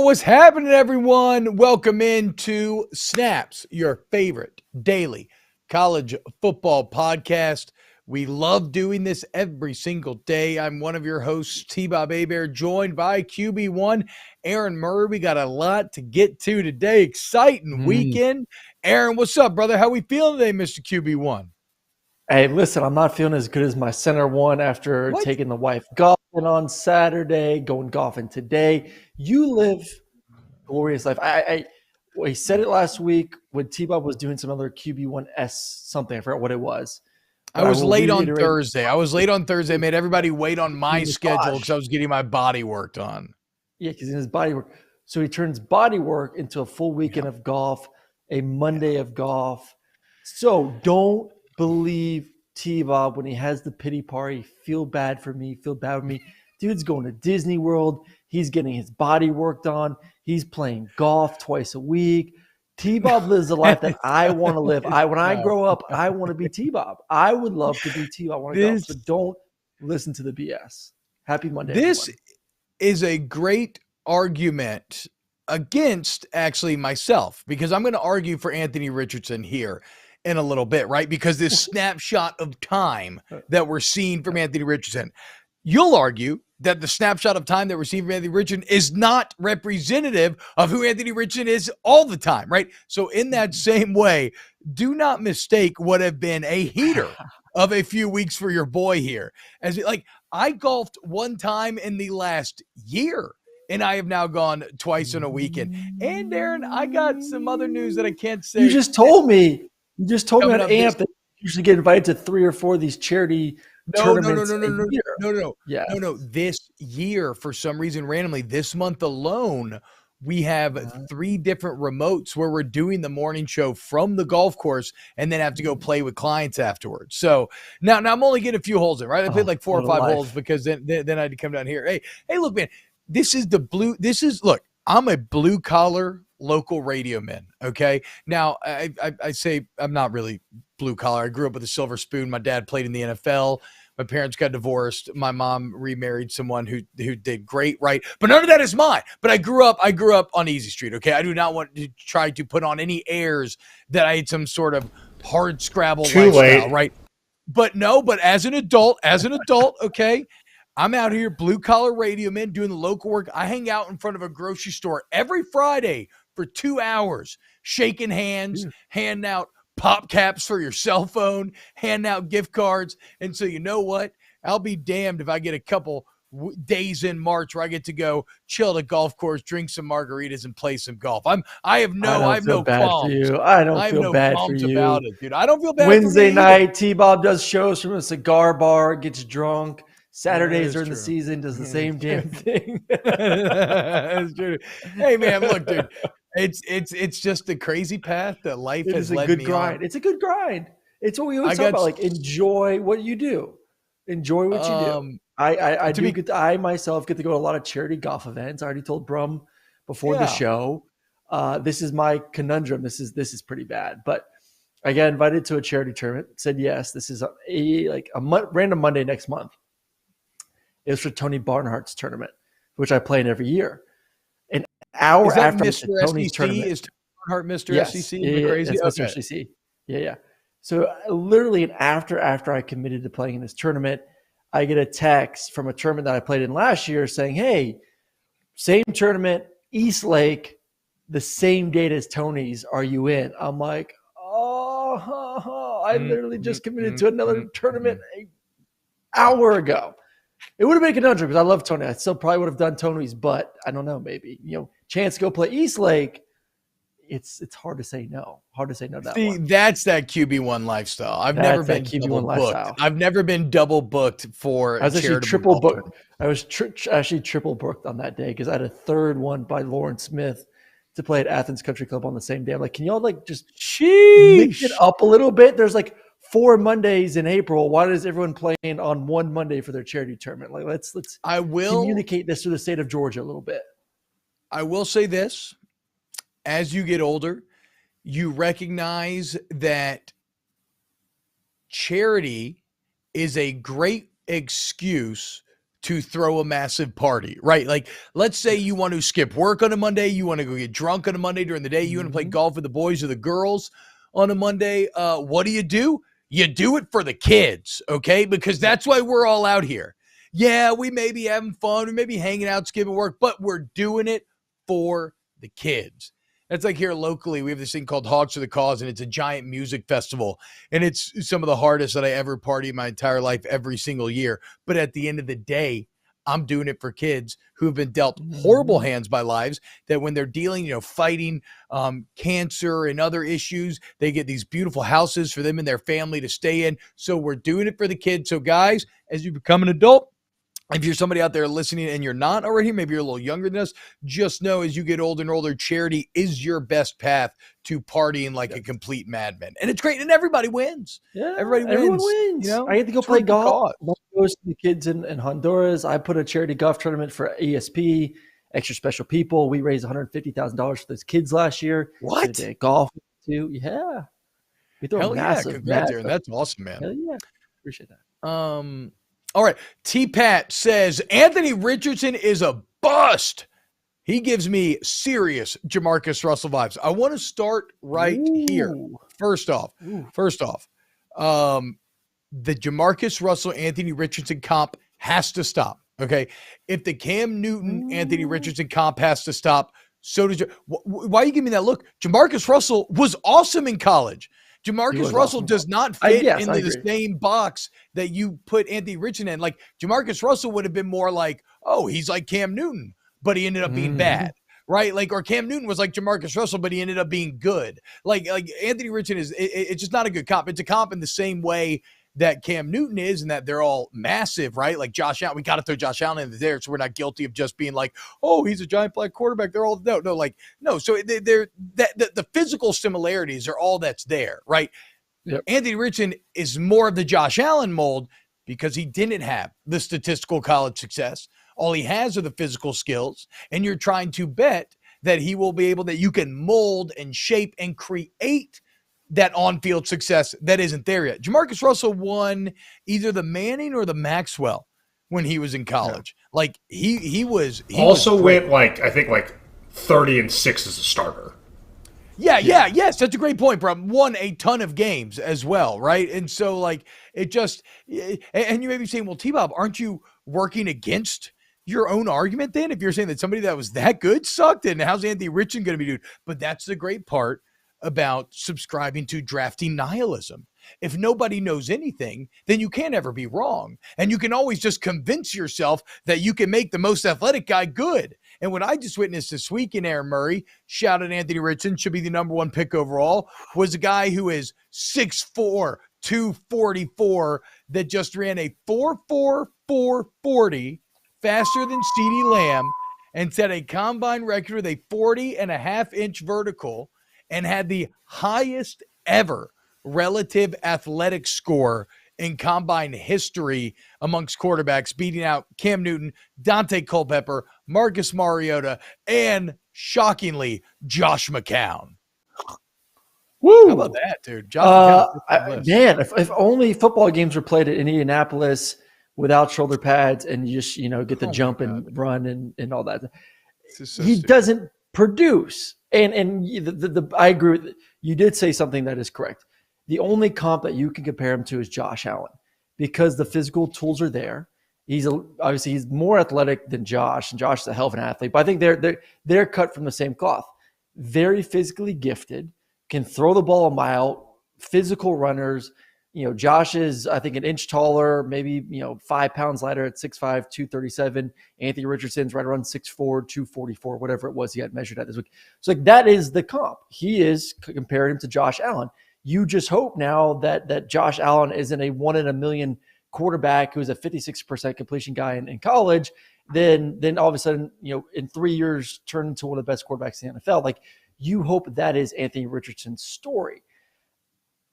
what's happening, everyone? Welcome into Snaps, your favorite daily college football podcast. We love doing this every single day. I'm one of your hosts, T-Bob Hebert, joined by QB1, Aaron Murray. We got a lot to get to today. Exciting weekend. Aaron, what's up, brother? How we feeling today, Mr. QB1? Hey, listen, I'm not feeling as good as my center one after taking the wife golfing on Saturday, going golfing today. You live glorious life. We said it last week when T-Bob was doing some other QB1S something. I forgot what it was. I was late on Thursday. I made everybody wait on my schedule because I was getting my body worked on. Yeah, because in his body work. So he turns body work into a full weekend of golf, a Monday of golf. So don't believe T-Bob when he has the pity party. Feel bad for me. Dude's going to Disney World. He's getting his body worked on. He's playing golf twice a week. T-Bob lives the life that I want to live. When I grow up, I want to be T-Bob. I would love to be T-Bob. I want to go. So don't listen to the BS. Happy Monday. This everyone. is a great argument against actually myself, because I'm going to argue for Anthony Richardson here in a little bit, right? Because this snapshot of time that we're seeing from Anthony Richardson, you'll argue that the snapshot of time that we're seeing from Anthony Richardson is not representative of who Anthony Richardson is all the time, right? So in that same way, do not mistake what have been a heater of a few weeks for your boy here. As I golfed one time in the last year, and I have now gone twice in a weekend. And Darren, I got some other news that I can't say. You just told me on AMP that you usually get invited to 3 or 4 of these charity tournaments. No. This year, for some reason, randomly, this month alone, we have 3 different remotes where we're doing the morning show from the golf course and then have to go play with clients afterwards. So now I'm only getting a few holes in, right? I played like 4 or 5 holes because then I had to come down here. Hey, look, man, look, I'm a blue collar local radio man. Okay. Now I say I'm not really blue collar. I grew up with a silver spoon. My dad played in the NFL. My parents got divorced. My mom remarried someone who did great, right? But none of that is mine. But I grew up on Easy Street, okay? I do not want to try to put on any airs that I had some sort of hard scrabble lifestyle, right? But as an adult, okay, I'm out here, blue-collar radio man, doing the local work. I hang out in front of a grocery store every Friday for 2 hours, shaking hands, handing out pop caps for your cell phone, handing out gift cards. And so you know what? I'll be damned if I get a couple days in March where I get to go chill at a golf course, drink some margaritas, and play some golf. I have no qualms. I don't feel bad for you about it, dude. I don't feel bad. Wednesday for me night, T-Bob does shows from a cigar bar, gets drunk. Saturdays during the season does the same damn thing. That's true. Hey man, look, dude. It's just a crazy path that life has led me on. It's a good grind. It's what we always talk about. Like, enjoy what you do. Enjoy what you do. I myself get to go to a lot of charity golf events. I already told Brum before the show. This is my conundrum. This is pretty bad. But I got invited to a charity tournament. Said yes. This is a random Monday next month. It was for Tony Barnhart's tournament, which I play in every year. An hour after Mr. Tony's SEC tournament. Is Barnhart Mr. SEC? Yeah, crazy? It's Mr. SEC. Yeah. So literally after I committed to playing in this tournament, I get a text from a tournament that I played in last year saying, hey, same tournament, East Lake, the same date as Tony's. Are you in? I'm like, I literally just committed to another tournament an hour ago. It would have been a conundrum because I love Tony. I still probably would have done Tony's, but I don't know, maybe. Chance to go play East Lake. It's hard to say no. That's that QB1 lifestyle. I've never been double booked. I've never been double booked for. I was actually triple booked. I was actually triple booked on that day because I had a third one by Lauren Smith to play at Athens Country Club on the same day. I'm like, can y'all just mix it up a little bit? There's 4 Mondays in April. Why is everyone playing on one Monday for their charity tournament? Let's communicate this to the state of Georgia a little bit. I will say this. As you get older, you recognize that charity is a great excuse to throw a massive party, right? Like, let's say you want to skip work on a Monday, you want to go get drunk on a Monday during the day, you want to play golf with the boys or the girls on a Monday. What do? You do it for the kids, okay? Because that's why we're all out here. Yeah, we may be having fun, we may be hanging out, skipping work, but we're doing it for the kids. That's like here locally, we have this thing called Hawks for the Cause, and it's a giant music festival. And it's some of the hardest that I ever party in my entire life every single year. But at the end of the day, I'm doing it for kids who have been dealt horrible hands by lives, that when they're dealing, fighting cancer and other issues, they get these beautiful houses for them and their family to stay in. So we're doing it for the kids. So guys, as you become an adult, if you're somebody out there listening and you're not already, maybe you're a little younger than us, just know as you get older and older, charity is your best path to partying like a complete madman. And it's great. And everybody wins. Yeah, everyone wins. I get to go play golf. Goes to the kids in Honduras. I put a charity golf tournament for ESP, Extra Special People. We raised $150,000 for those kids last year. What? Golf too. Yeah. We throw Hell massive, yeah. Congrats, Aaron. That's awesome, man. Hell yeah. Appreciate that. All right. T-Pat says, Anthony Richardson is a bust. He gives me serious Jamarcus Russell vibes. I want to start here. First off, the Jamarcus Russell, Anthony Richardson comp has to stop. Okay. If the Cam Newton, Anthony Richardson comp has to stop, so does why are you giving me that look? Jamarcus Russell was awesome in college. Jamarcus Russell does not fit into the same box that you put Anthony Richardson in. Like, Jamarcus Russell would have been more like, oh, he's like Cam Newton, but he ended up being bad, right? Like, or Cam Newton was like Jamarcus Russell, but he ended up being good. Like Anthony Richardson it's just not a good comp. It's a comp in the same way that Cam Newton is, and that they're all massive, right? Like Josh Allen, we got to throw Josh Allen in there, so we're not guilty of just being like, oh, he's a giant black quarterback. They're all no. So they're the physical similarities are all that's there, right? Yep. Anthony Richardson is more of the Josh Allen mold because he didn't have the statistical college success. All he has are the physical skills, and you're trying to bet that he will be able, that you can mold and shape and create that on-field success that isn't there yet. Jamarcus Russell won either the Manning or the Maxwell when he was in college. Yeah. Like he went I think 30-6 as a starter. Yes, that's a great point, bro. Won a ton of games as well, right? And so it just, and you may be saying, well, T-Bob, aren't you working against your own argument then? If you're saying that somebody that was that good sucked, and how's Anthony Richardson going to be doing? But that's the great part about subscribing to drafting nihilism. If nobody knows anything, then you can't ever be wrong. And you can always just convince yourself that you can make the most athletic guy good. And what I just witnessed this week in Aaron Murray, shout out Anthony Richardson, should be the number one pick overall, was a guy who is 6'4", 244, that just ran a 4.4, 4.40 faster than CeeDee Lamb and set a combine record with a 40.5-inch vertical, and had the highest ever relative athletic score in combine history amongst quarterbacks, beating out Cam Newton, Dante Culpepper, Marcus Mariota, and shockingly, Josh McCown. Woo! How about that, dude? Josh McCown, if only football games were played at Indianapolis without shoulder pads and you just get the jump and run and all that. He doesn't produce. And I agree with you. Did say something that is correct. The only comp that you can compare him to is Josh Allen, because the physical tools are there. He's more athletic than Josh, and Josh is a hell of an athlete. But I think they're cut from the same cloth. Very physically gifted, can throw the ball a mile, physical runners. Josh is, I think, an inch taller, maybe 5 pounds lighter at 6'5", 237. Anthony Richardson's right around 6'4", 244, whatever it was he had measured at this week. So that is the comp. He is comparing him to Josh Allen. You just hope now that Josh Allen isn't a 1 in a million quarterback who's a 56% completion guy in college. Then all of a sudden, in 3 years, turn into one of the best quarterbacks in the NFL. You hope that is Anthony Richardson's story.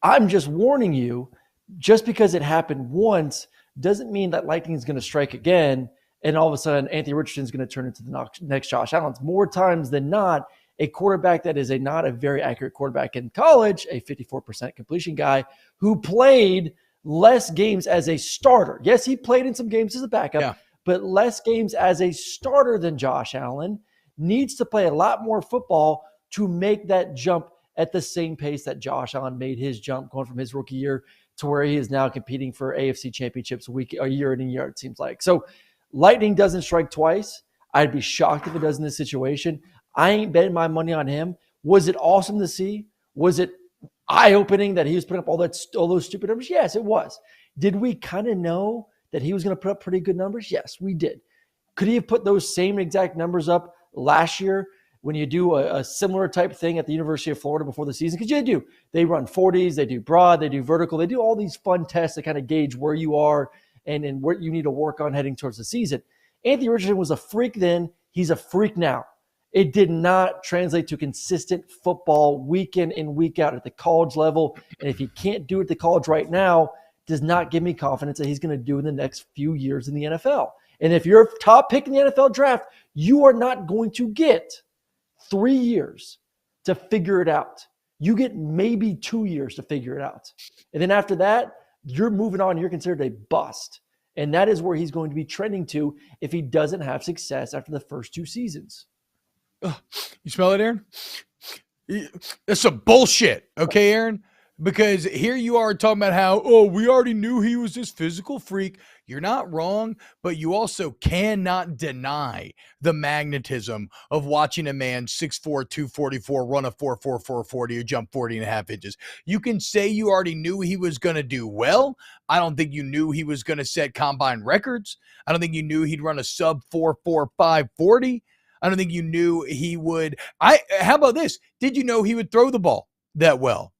I'm just warning you, just because it happened once doesn't mean that lightning is going to strike again, and all of a sudden Anthony Richardson is going to turn into the next Josh Allen. More times than not, a quarterback that is not a very accurate quarterback in college, a 54% completion guy who played less games as a starter. Yes, he played in some games as a backup, but less games as a starter than Josh Allen, needs to play a lot more football to make that jump at the same pace that Josh Allen made his jump going from his rookie year to where he is now competing for AFC championships a year in and year, it seems like. So lightning doesn't strike twice. I'd be shocked if it does in this situation. I ain't betting my money on him. Was it awesome to see? Was it eye-opening that he was putting up all those stupid numbers? Yes, it was. Did we kind of know that he was going to put up pretty good numbers? Yes, we did. Could he have put those same exact numbers up last year when you do a similar type thing at the University of Florida before the season? Because they run 40s, they do broad, they do vertical, they do all these fun tests to kind of gauge where you are and what you need to work on heading towards the season. Anthony Richardson was a freak then. He's a freak now. It did not translate to consistent football week in and week out at the college level. And if he can't do it at the college right now, does not give me confidence that he's going to do in the next few years in the NFL. And if you're a top pick in the NFL draft, you are not going to get 3 years to figure it out. You get maybe 2 years to figure it out. And then after that, you're moving on. You're considered a bust. And that is where he's going to be trending to if he doesn't have success after the first 2 seasons. You smell it, Aaron? That's some bullshit. Okay, Aaron? Because here you are talking about how, we already knew he was this physical freak. You're not wrong, but you also cannot deny the magnetism of watching a man 6'4", 244 run a 4.44 40 or jump 40.5 inches. You can say you already knew he was going to do well. I don't think you knew he was going to set combine records. I don't think you knew he'd run a sub 4.45 40. I don't think you knew he would. How about this? Did you know he would throw the ball that well?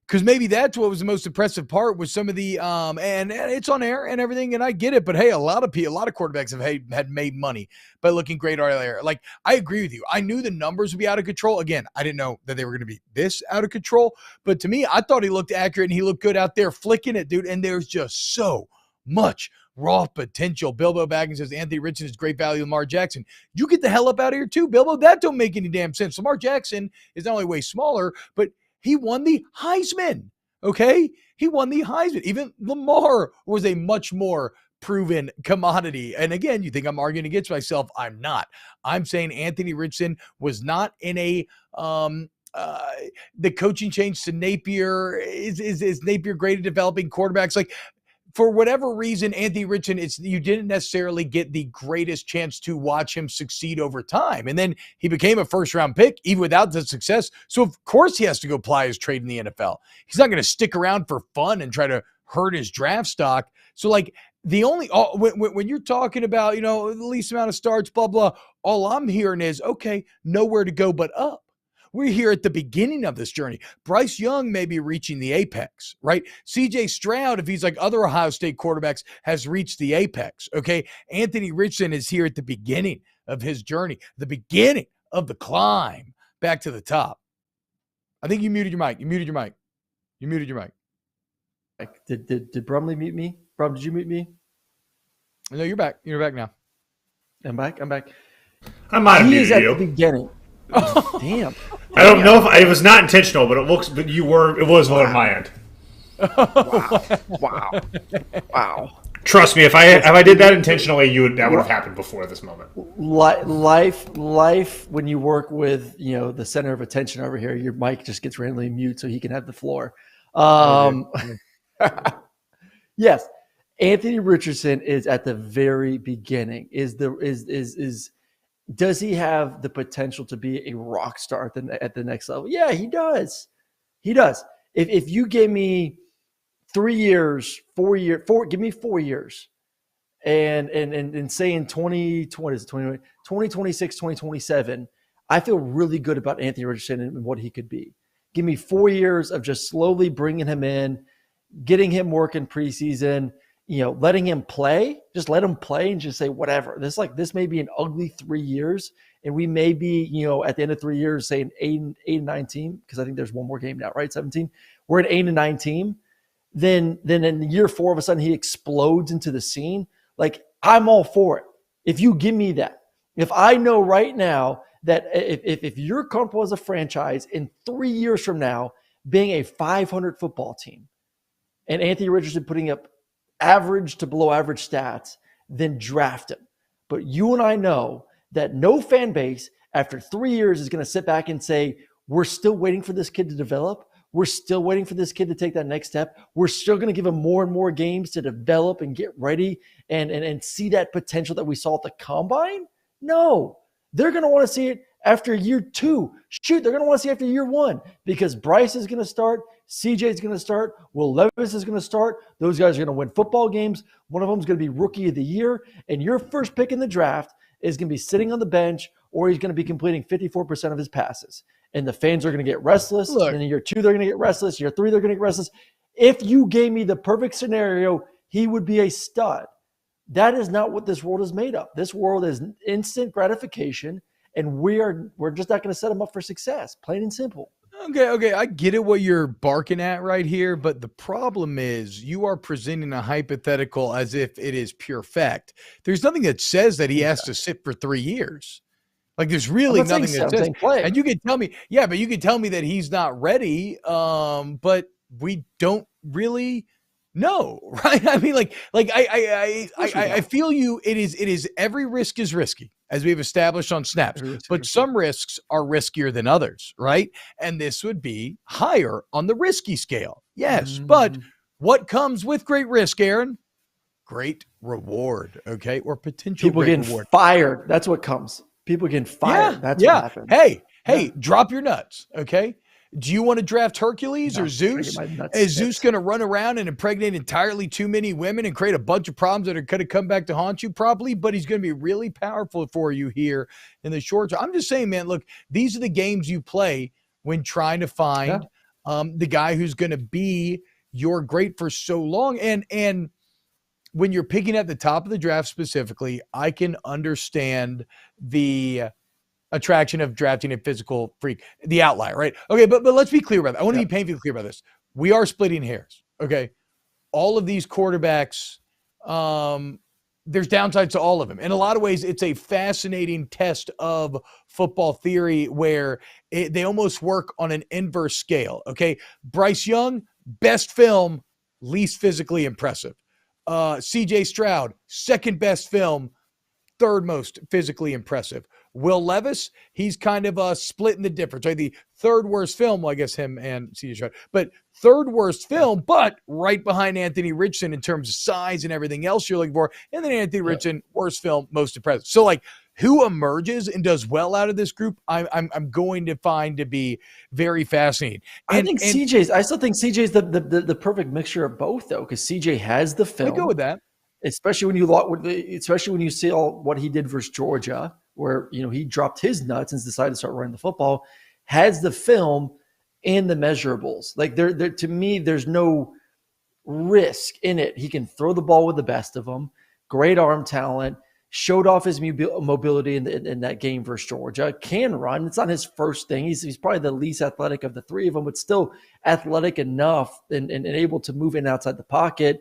Because maybe that's what was the most impressive part was some of the and it's on air and everything, and I get it. But hey, a lot of quarterbacks had made money by looking great earlier. Like, I agree with you. I knew the numbers would be out of control. Again, I didn't know that they were going to be this out of control. But to me, I thought he looked accurate and he looked good out there flicking it, dude. And there's just so much raw potential. Bilbo Baggins says Anthony Richardson is great value. Lamar Jackson, you get the hell up out of here too, Bilbo. That don't make any damn sense. Lamar Jackson is not only way smaller, but he won the Heisman, okay? He won the Heisman. Even Lamar was a much more proven commodity. And again, you think I'm arguing against myself. I'm not. I'm saying Anthony Richardson was not in a the coaching change to Napier. Is Napier great at developing quarterbacks? Like, for whatever reason, Anthony Richardson, you didn't necessarily get the greatest chance to watch him succeed over time. And then he became a first-round pick, even without the success. So, of course, he has to go ply his trade in the NFL. He's not going to stick around for fun and try to hurt his draft stock. So, like, when you're talking about, the least amount of starts, blah, blah, all I'm hearing is, okay, nowhere to go but up. We're here at the beginning of this journey. Bryce Young may be reaching the apex, right? CJ Stroud, if he's like other Ohio State quarterbacks, has reached the apex, okay? Anthony Richardson is here at the beginning of his journey, the beginning of the climb back to the top. I think you muted your mic. You muted your mic. Did Brumley mute me? Brum, did you mute me? No, you're back. You're back now. I'm back. I might have muted you. He is at the beginning. Oh, damn. I don't know if it was not intentional, but it was on my end. Wow. Trust me, if I did that intentionally, that would have happened before this moment. Life. When you work with the center of attention over here, your mic just gets randomly mute so he can have the floor. Yes, Anthony Richardson is at the very beginning. Does he have the potential to be a rock star at the next level? Yeah, he does. If you give me 3 years, 4 years, give me 4 years, and say in 2026, 2027, I feel really good about Anthony Richardson and what he could be. Give me 4 years of just slowly bringing him in, getting him working preseason, letting him play, just let him play and just say whatever. This may be an ugly 3 years, and we may be, at the end of 3 years, say an 8-9 team, because I think there's one more game now, right? 17. We're an 8-9 team. Then in year 4, all of a sudden he explodes into the scene. Like, I'm all for it. If you give me that, if I know right now that if you're comfortable as a franchise in 3 years from now being a 500 football team, and Anthony Richardson putting up average to below average stats, then draft him. But you and I know that no fan base after 3 years is going to sit back and say, we're still waiting for this kid to develop. We're still waiting for this kid to take that next step. We're still going to give him more and more games to develop and get ready and see that potential that we saw at the combine. No, they're going to want to see it after year 2. Shoot, they're going to want to see it after year 1 because Bryce is going to start. CJ is going to start. Will Levis is going to start. Those guys are going to win football games. One of them is going to be rookie of the year. And your first pick in the draft is going to be sitting on the bench, or he's going to be completing 54% of his passes. And the fans are going to get restless. Look, and in year 2, they're going to get restless. Year 3, they're going to get restless. If you gave me the perfect scenario, he would be a stud. That is not what this world is made of. This world is instant gratification, and we're just not going to set him up for success, plain and simple. Okay, I get it what you're barking at right here, but the problem is you are presenting a hypothetical as if it is pure fact. There's nothing that says that he has to sit for 3 years. Like there's really nothing that says, and you could tell me, but you could tell me that he's not ready, but we don't really know, right? I mean, I feel you. It is every risk is risky, as we've established on snaps, but some risks are riskier than others, right? And this would be higher on the risky scale. Yes, but what comes with great risk, Aaron? Great reward, okay? Or potential people getting reward. Fired. That's what comes. People getting fired. That's what happens. Hey, drop your nuts, okay? Do you want to draft Hercules or Zeus? Is Zeus going to run around and impregnate entirely too many women and create a bunch of problems that are going to come back to haunt you? Probably, but he's going to be really powerful for you here in the short term. I'm just saying, man, look, these are the games you play when trying to find the guy who's going to be your great for so long. And when you're picking at the top of the draft specifically, I can understand the attraction of drafting a physical freak, the outlier, right? Okay, but let's be clear about that. I want to be painfully clear about this. We are splitting hairs, okay? All of these quarterbacks, there's downsides to all of them. In a lot of ways, it's a fascinating test of football theory where they almost work on an inverse scale, okay? Bryce Young, best film, least physically impressive. CJ Stroud, second best film, third most physically impressive. Will Levis, he's kind of splitting the difference. Right? The third worst film, well, I guess him and CJ Stroud, but third worst film, but right behind Anthony Richardson in terms of size and everything else you're looking for. And then Anthony Richardson, worst film, most impressive. So like who emerges and does well out of this group, I'm going to find to be very fascinating. I still think CJ's the perfect mixture of both though, because CJ has the film. I go with that. Especially when you see all what he did versus Georgia, where he dropped his nuts and decided to start running the football, has the film and the measurables. Like there to me, there's no risk in it. He can throw the ball with the best of them. Great arm talent. Showed off his mobility in that game versus Georgia. Can run. It's not his first thing. He's probably the least athletic of the three of them, but still athletic enough and able to move in outside the pocket.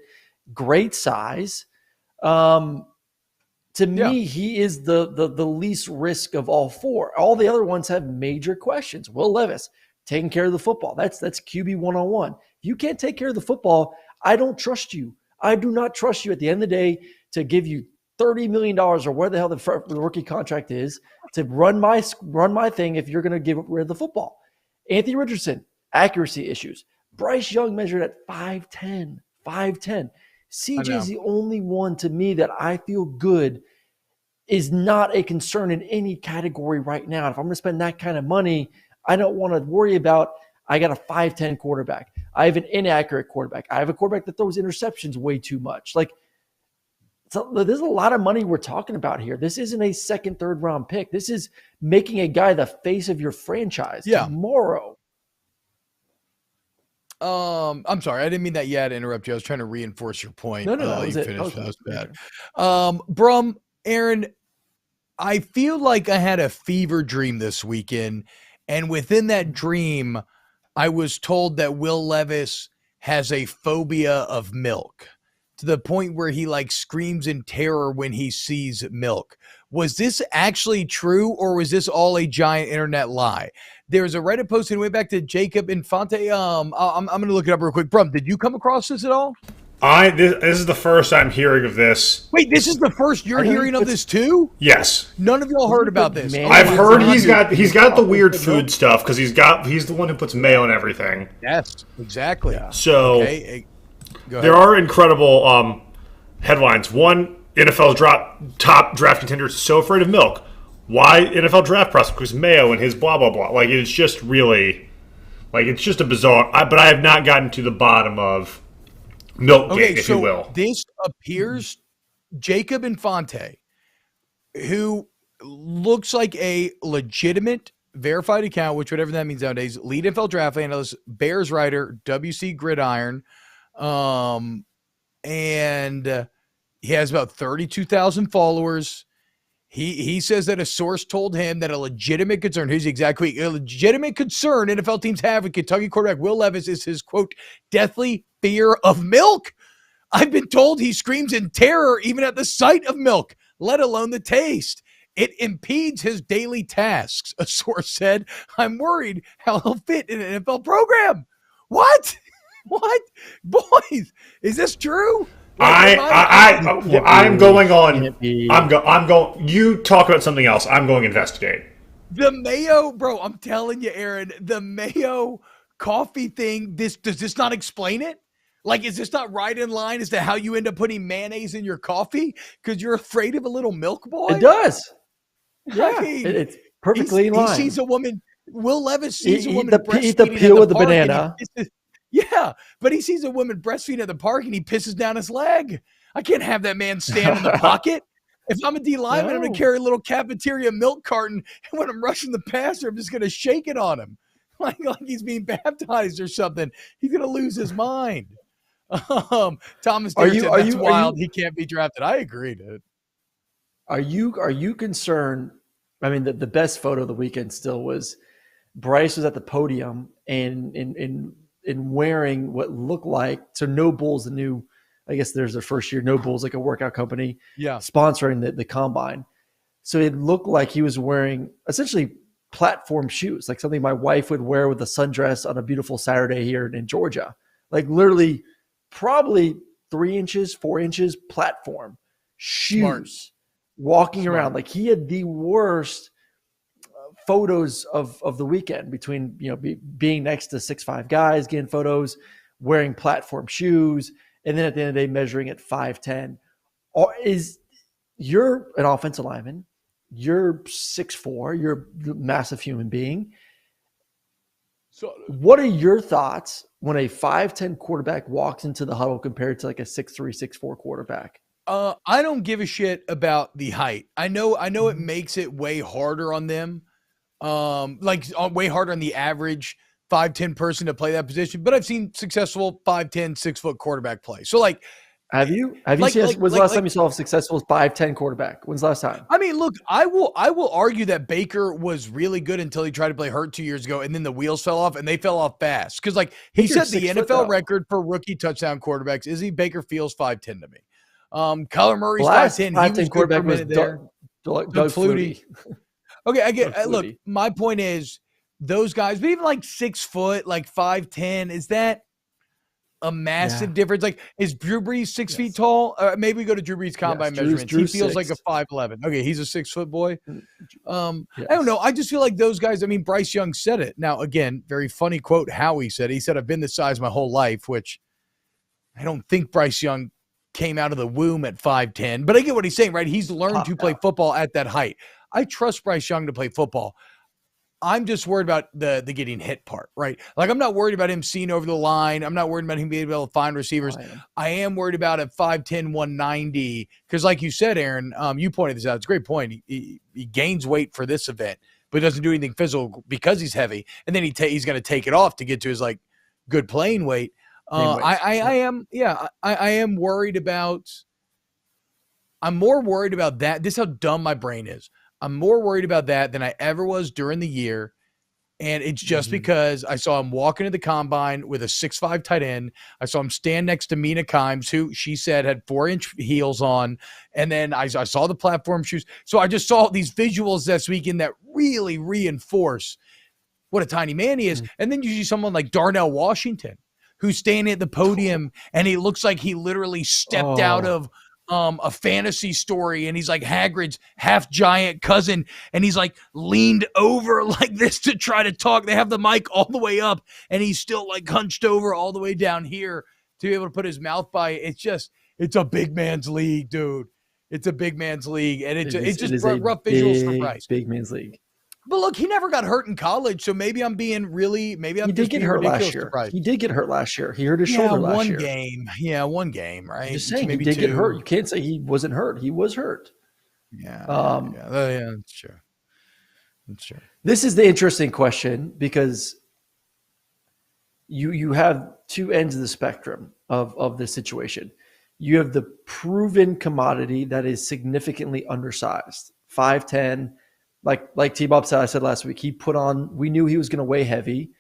Great size. To me, he is the least risk of all four. All the other ones have major questions. Will Levis, taking care of the football. That's QB 101. If you can't take care of the football, I don't trust you. I do not trust you at the end of the day to give you $30 million or where the hell the rookie contract is to run my thing if you're going to give rid of the football. Anthony Richardson, accuracy issues. Bryce Young measured at 5'10". CJ is the only one to me that I feel good is not a concern in any category right now. If I'm going to spend that kind of money, I don't want to worry about I got a 5'10" quarterback. I have an inaccurate quarterback. I have a quarterback that throws interceptions way too much. So there's a lot of money we're talking about here. This isn't a second, third round pick. This is making a guy the face of your franchise tomorrow. I'm sorry. I didn't mean that to interrupt you. I was trying to reinforce your point. No, that was it. That was bad. Brum, Aaron, I feel like I had a fever dream this weekend, and within that dream, I was told that Will Levis has a phobia of milk to the point where he screams in terror when he sees milk. Was this actually true, or was this all a giant internet lie? There's a Reddit post and went back to Jacob Infante. I'm going to look it up real quick. Brum, did you come across this at all? This is the first I'm hearing of this. Wait, this is the first you're hearing of this too? Yes. None of y'all heard about this. I've heard he's got the weird food stuff because he's the one who puts mayo and everything. Yes, exactly. Yeah. So there are incredible headlines. One, NFL's top draft contenders so afraid of milk. Why NFL draft prospects mayo and his blah blah blah. Like it's just really, like it's just a bizarre. But I have not gotten to the bottom of Milkgate, if you will. This appears Jacob Infante, who looks like a legitimate verified account, which whatever that means nowadays, lead NFL draft analyst, Bears writer, WC Gridiron, and he has about 32,000 followers. He says that a source told him that a legitimate concern, here's the exact quote, a legitimate concern NFL teams have with Kentucky quarterback Will Levis is his, quote, deathly fear of milk. I've been told he screams in terror even at the sight of milk, let alone the taste. It impedes his daily tasks, a source said. I'm worried how he'll fit in an NFL program. What? What? Boys, is this true? I'm going on. I'm going. You talk about something else. I'm going to investigate. The mayo, bro. I'm telling you, Aaron. The mayo coffee thing. Does this not explain it? Like, is this not right in line as to how you end up putting mayonnaise in your coffee because you're afraid of a little milk boy? It does. Yeah, I mean, it's perfectly in line. He sees a woman. Will Levis sees a woman eat the peel of the banana. Yeah, but he sees a woman breastfeeding at the park and he pisses down his leg. I can't have that man stand in the pocket. If I'm a D lineman, I'm going to carry a little cafeteria milk carton, and when I'm rushing the passer, I'm just going to shake it on him. Like he's being baptized or something. He's going to lose his mind. Thomas Derrick said, that's wild. He can't be drafted. I agree, dude. Are you concerned? I mean, the best photo of the weekend still was Bryce was at the podium and in wearing what looked like, so No Bull's the new, I guess there's their first year. No Bull's like a workout company, sponsoring the combine. So it looked like he was wearing essentially platform shoes, like something my wife would wear with a sundress on a beautiful Saturday here in Georgia. Like literally, probably 3 inches, 4 inches platform shoes, walking around. Like he had the worst photos of the weekend between, being next to 6'5" guys, getting photos, wearing platform shoes, and then at the end of the day, measuring at 5'10". You're an offensive lineman, you're 6'4", you're a massive human being. So what are your thoughts when a 5'10" quarterback walks into the huddle compared to like a 6'3", 6'4" quarterback? I don't give a shit about the height. I know it makes it way harder on them. Way harder on the average 5'10" person to play that position, but I've seen successful 5'10", 6 foot quarterback play. So have you seen, when's the last time you saw a successful 5'10" quarterback? When's the last time? I mean, look, I will argue that Baker was really good until he tried to play hurt 2 years ago, and then the wheels fell off, and they fell off fast. Because he set the NFL record for rookie touchdown quarterbacks. Izzy Baker feels 5'10" to me. Kyler Murray's 5'10". He was quarterback was there. Doug Flutie. Okay, I get. Look, my point is those guys, but even like 6 foot, like 5'10", is that a massive difference? Like, is Drew Brees 6 feet tall? Maybe we go to Drew Brees combine measurements. He feels like a 5'11". Okay, he's a 6 foot boy. I don't know. I just feel like those guys. I mean, Bryce Young said it. Now, again, very funny quote. How he said it. He said, "I've been this size my whole life," which I don't think Bryce Young came out of the womb at 5'10". But I get what he's saying, right? He's learned to play football at that height. I trust Bryce Young to play football. I'm just worried about the getting hit part, right? Like, I'm not worried about him seeing over the line. I'm not worried about him being able to find receivers. I am worried about at 5'10", 190, because like you said, Aaron, you pointed this out. It's a great point. He gains weight for this event, but doesn't do anything physical because he's heavy. And then he's going to take it off to get to his good playing weight. I am worried about. I'm more worried about that. This is how dumb my brain is. I'm more worried about that than I ever was during the year. And it's just because I saw him walk into the combine with a 6'5" tight end. I saw him stand next to Mina Kimes, who she said had 4-inch heels on. And then I saw the platform shoes. So I just saw these visuals this weekend that really reinforce what a tiny man he is. And then you see someone like Darnell Washington. who's standing at the podium and he looks like he literally stepped out of a fantasy story, and he's like Hagrid's half giant cousin, and he's like leaned over like this to try to talk. They have the mic all the way up, and he's still like hunched over all the way down here to be able to put his mouth by it. It's a big man's league, dude. It's a big man's league, and it just rough visuals for Bryce. Big man's league. But look, he never got hurt in college, so maybe I'm being He did get hurt last year. He did get hurt last year. He hurt his shoulder last year. One game, right? I'm just saying, maybe he did two. get hurt. You can't say he wasn't hurt. He was hurt. Yeah, that's true. That's true. This is the interesting question because you have two ends of the spectrum of this situation. You have the proven commodity that is significantly undersized, 5'10". Like T-Bob said, I said last week, we knew he was going to weigh heavy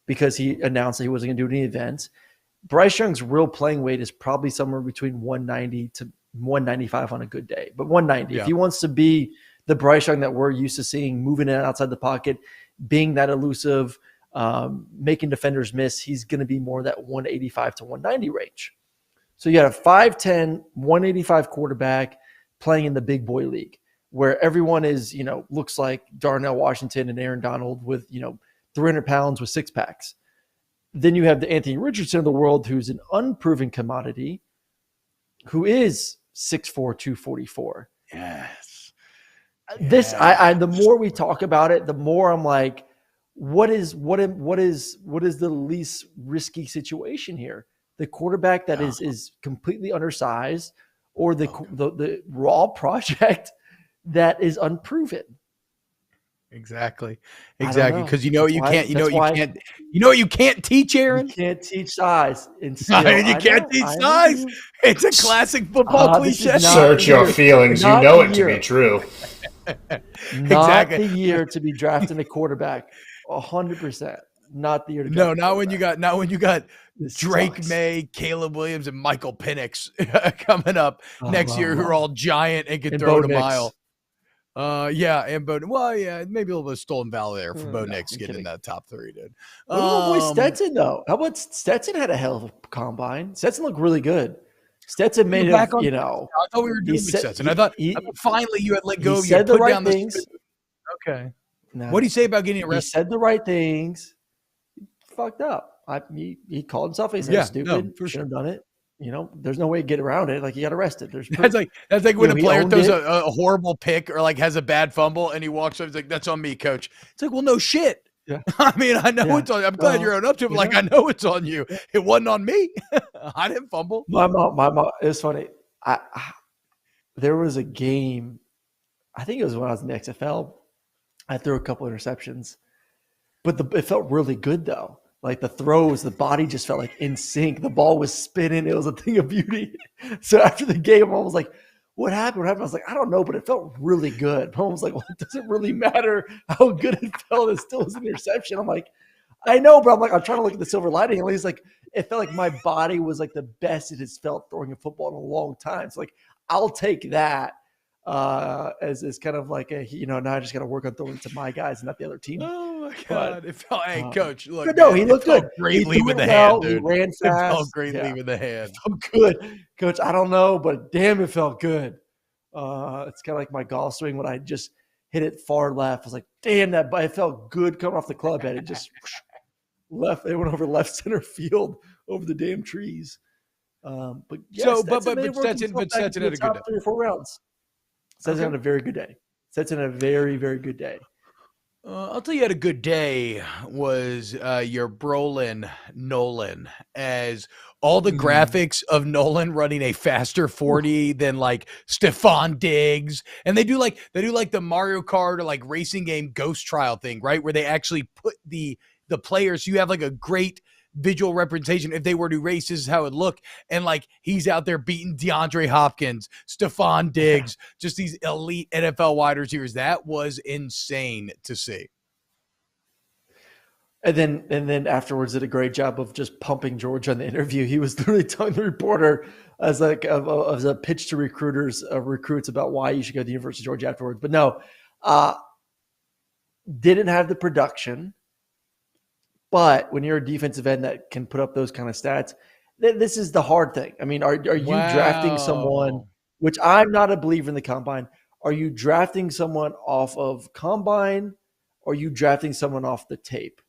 because he announced that he wasn't going to do any events. Bryce Young's real playing weight is probably somewhere between 190 to 195 on a good day. But 190, if he wants to be the Bryce Young that we're used to seeing, moving in outside the pocket, being that elusive, making defenders miss, he's going to be more that 185 to 190 range. So you got a 5'10", 185 quarterback playing in the big boy league, where everyone is, looks like Darnell Washington and Aaron Donald with, 300 pounds with six packs. Then you have the Anthony Richardson of the world, who's an unproven commodity, who is 6'4", 244. Yes. The more we talk about it, the more I'm like, what is the least risky situation here? The quarterback that is completely undersized, or the raw project that is unproven. Exactly. Because you can't teach, Aaron. You can't teach size. You can't teach size. It's a classic football cliche. Search your feelings. You know it to be true. Not the year to be drafting a quarterback. 100%. Not the year to go. Not when you got Drake May, Caleb Williams, and Michael Penix coming up next year, who are all giant and can throw it a mile. And Bo. Well, yeah, maybe a little bit of stolen valor there for Bo Nix getting in that top three, dude. What about boy Stetson though? How about Stetson had a hell of a combine? Stetson looked really good. Stetson made it. I thought we were doing Stetson. I thought finally you had let go. He said the right things. Okay. What do you say about getting arrested? He said the right things. Fucked up. He called himself. He said stupid. Should have done it. There's no way to get around it. Like, he got arrested. That's like when a player throws a horrible pick or like has a bad fumble and he walks up. He's like, "That's on me, coach." It's like, well, no shit. Yeah. I mean, I know it's on you. I'm glad you're on up to it. But like, I know it's on you. It wasn't on me. I didn't fumble. My mom. It's funny. There was a game. I think it was when I was in the XFL. I threw a couple interceptions, but it felt really good though. Like the throws, the body just felt like in sync. The ball was spinning. It was a thing of beauty. So after the game, I was like, what happened? I was like, I don't know, but it felt really good. I was like, well, it doesn't really matter how good it felt. It still was an interception. I'm like, I know, but I'm trying to look at the silver lining. And he's like, it felt like my body was like the best it has felt throwing a football in a long time. So like, I'll take that as kind of like now I just got to work on throwing to my guys and not the other team. Oh my God. It felt, hey coach, look. But no, he looked good. Great leaving the hand, dude. He ran fast. It felt great leaving the hand. It felt good. Coach, I don't know, but damn, it felt good. It's kind of like my golf swing when I just hit it far left. I was like, damn, it felt good coming off the club head. It just left. It went over left center field over the damn trees. But yes, Stetson had a good day. 3 or 4 rounds. Stetson had a very good day. Stetson had a very, very good day. I'll tell you, had a good day was your Brolin Nolan, as all the graphics of Nolan running a faster 40 than like Stephon Diggs, and they do like the Mario Kart or like racing game ghost trial thing, right, where they actually put the players. So you have like a great visual representation. If they were to race, this is how it would look. And like, he's out there beating DeAndre Hopkins, Stephon Diggs, just these elite NFL wide receivers. That was insane to see. And then afterwards did a great job of just pumping George on the interview. He was literally telling the reporter as a pitch to recruits about why you should go to the University of Georgia afterwards. But no, didn't have the production. But when you're a defensive end that can put up those kind of stats, this is the hard thing. I mean, are you drafting someone, which I'm not a believer in the combine, are you drafting someone off of combine, or are you drafting someone off the tape?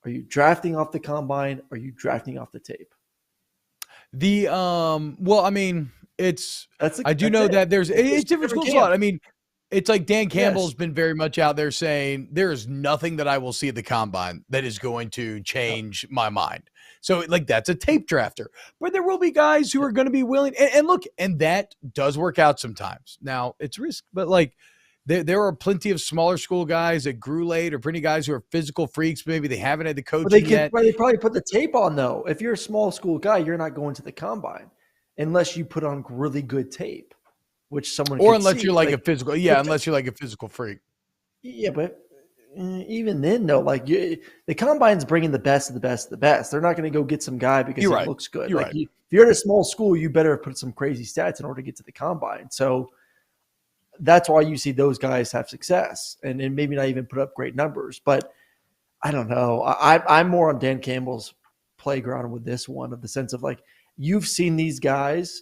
Are you drafting off the combine? Or are you drafting off the tape? Well, I mean, I do know that it's different schools a lot. I mean, it's like Dan Campbell's been very much out there saying there is nothing that I will see at the combine that is going to change my mind. So like that's a tape drafter, but there will be guys who are going to be willing and look, and that does work out sometimes. Now it's risk, but like there are plenty of smaller school guys that grew late or pretty guys who are physical freaks. Maybe they haven't had the coaching yet. They probably put the tape on though. If you're a small school guy, you're not going to the combine unless you put on really good tape, which someone or unless you're like a physical, unless you're like a physical freak. Yeah, but even then, though, like the combine's bringing the best of the best of the best. They're not going to go get some guy because it looks good. If you're at a small school, you better put some crazy stats in order to get to the combine. So that's why you see those guys have success and maybe not even put up great numbers. But I don't know. I'm more on Dan Campbell's playground with this one, of the sense of like you've seen these guys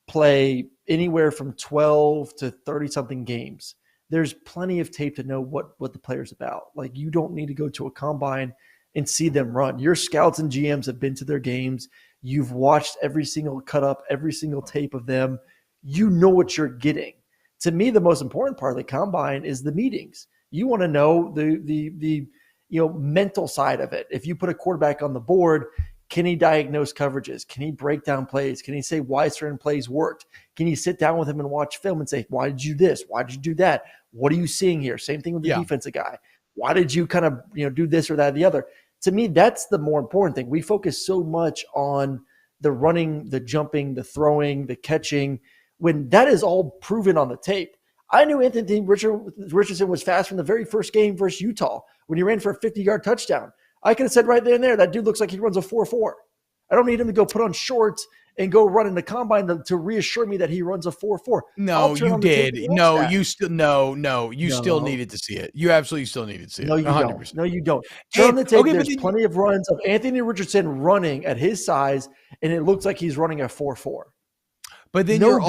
play anywhere from 12 to 30 something games. There's plenty of tape to know what the player's about. Like you don't need to go to a combine and see them run. Your scouts and GMs have been to their games. You've watched every single cut up, every single tape of them. You know what you're getting. To me, the most important part of the combine is the meetings. You want to know the mental side of it. If you put a quarterback on the board, can he diagnose coverages? Can he break down plays? Can he say why certain plays worked? Can you sit down with him and watch film and say, why did you do this? Why did you do that? What are you seeing here? Same thing with the defensive guy. Why did you kind of do this or that or the other? To me, that's the more important thing. We focus so much on the running, the jumping, the throwing, the catching, when that is all proven on the tape. I knew Anthony Richardson was fast from the very first game versus Utah when he ran for a 50-yard touchdown. I could have said right there and there, that dude looks like he runs a 4.4. I don't need him to go put on shorts and go run in the combine to reassure me that he runs a 4.4. No, you did. No, you still needed to see it. You absolutely still needed to see it. No, you 100%. Don't. No, you don't. Turn on the tape. There's plenty of runs of Anthony Richardson running at his size, and it looks like he's running a 4.4. But then you're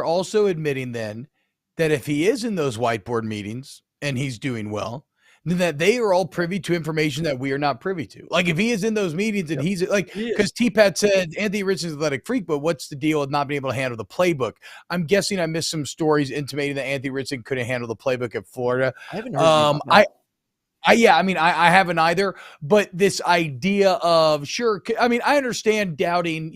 also admitting then that if he is in those whiteboard meetings and he's doing well, then that they are all privy to information that we are not privy to. Like if he is in those meetings and he's like, because T-Pat said Anthony Richardson's athletic freak, but what's the deal with not being able to handle the playbook? I'm guessing I missed some stories intimating that Anthony Richardson couldn't handle the playbook at Florida. I haven't heard that. I haven't either, but this idea of I understand doubting,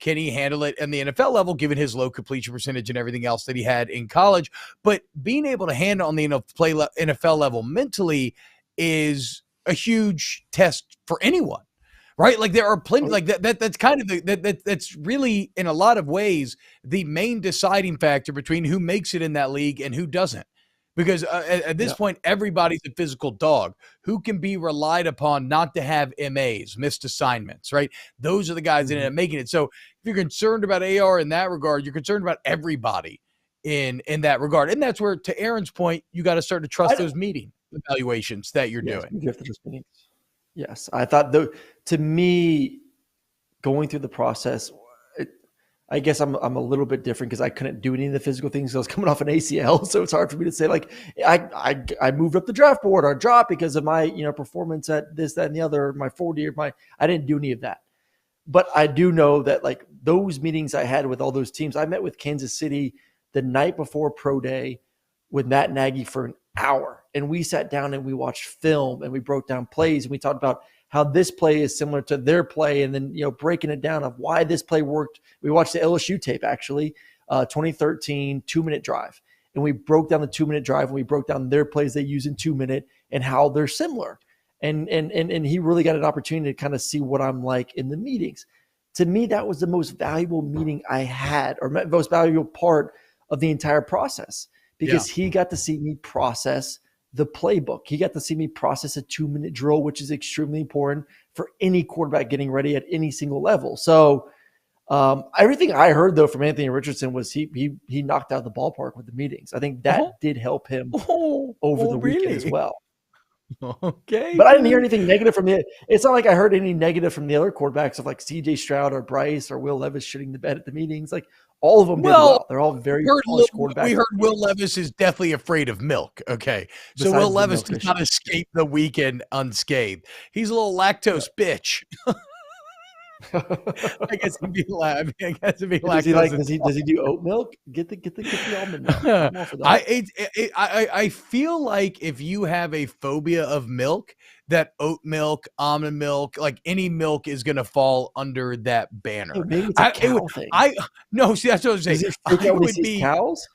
can he handle it in the NFL level, given his low completion percentage and everything else that he had in college, but being able to handle on the NFL level mentally is a huge test for anyone, right? Like there are plenty like that's kind of that's really in a lot of ways the main deciding factor between who makes it in that league and who doesn't. Because at this point, everybody's a physical dog who can be relied upon not to have MAs, missed assignments, right? Those are the guys that end up making it. So if you're concerned about AR in that regard, you're concerned about everybody in that regard. And that's where, to Aaron's point, you got to start to trust those meeting evaluations that you're doing. You have to trust meetings. Yes. I thought, to me, going through the process, I guess I'm a little bit different because I couldn't do any of the physical things. I was coming off an ACL, so it's hard for me to say like I moved up the draft board or dropped because of my performance at this, that, and the other. My 40 or I didn't do any of that, but I do know that like those meetings I had with all those teams. I met with Kansas City the night before pro day with Matt Nagy for an hour, and we sat down and we watched film and we broke down plays and we talked about how this play is similar to their play, and then breaking it down of why this play worked. We watched the LSU tape actually, 2013 2-minute drive, and we broke down the 2-minute drive and we broke down their plays they use in 2-minute and how they're similar. And he really got an opportunity to kind of see what I'm like in the meetings. To me, that was the most valuable meeting I had, or most valuable part of the entire process, because he got to see me process the playbook. He got to see me process a 2-minute drill, which is extremely important for any quarterback getting ready at any single level. So everything I heard though from Anthony Richardson was he knocked out the ballpark with the meetings. I think that did help him over the weekend as well. Okay. But I didn't hear anything negative from the – it's not like I heard any negative from the other quarterbacks of like C.J. Stroud or Bryce or Will Levis shitting the bed at the meetings. Like all of them did well. They're all very polished quarterbacks. We heard Will Levis is definitely afraid of milk. Okay. So Will Levis does not escape the weekend unscathed. He's a little lactose bitch. I guess it'd be lactose. Does he do oat milk? Get the almond milk. I'm all for that. I feel like if you have a phobia of milk, that oat milk, almond milk, like any milk is going to fall under that banner. Oh, maybe it's a cow thing. No, see, that's what I was saying. Cows?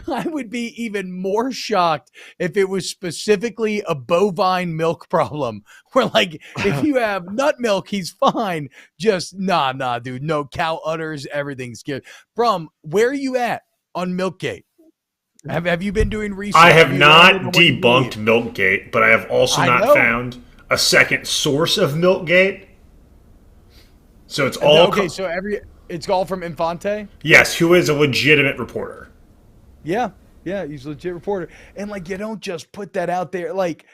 I would be even more shocked if it was specifically a bovine milk problem where like, if you have nut milk, he's fine. Just nah, dude. No cow udders. Everything's good. Brum, where are you at on Milkgate? Have you been doing research? I have not debunked Milkgate, but I have also not found a second source of Milkgate. So it's all okay. So it's all from Infante. Yes, who is a legitimate reporter. Yeah, he's a legit reporter. And, like, you don't just put that out there. Like,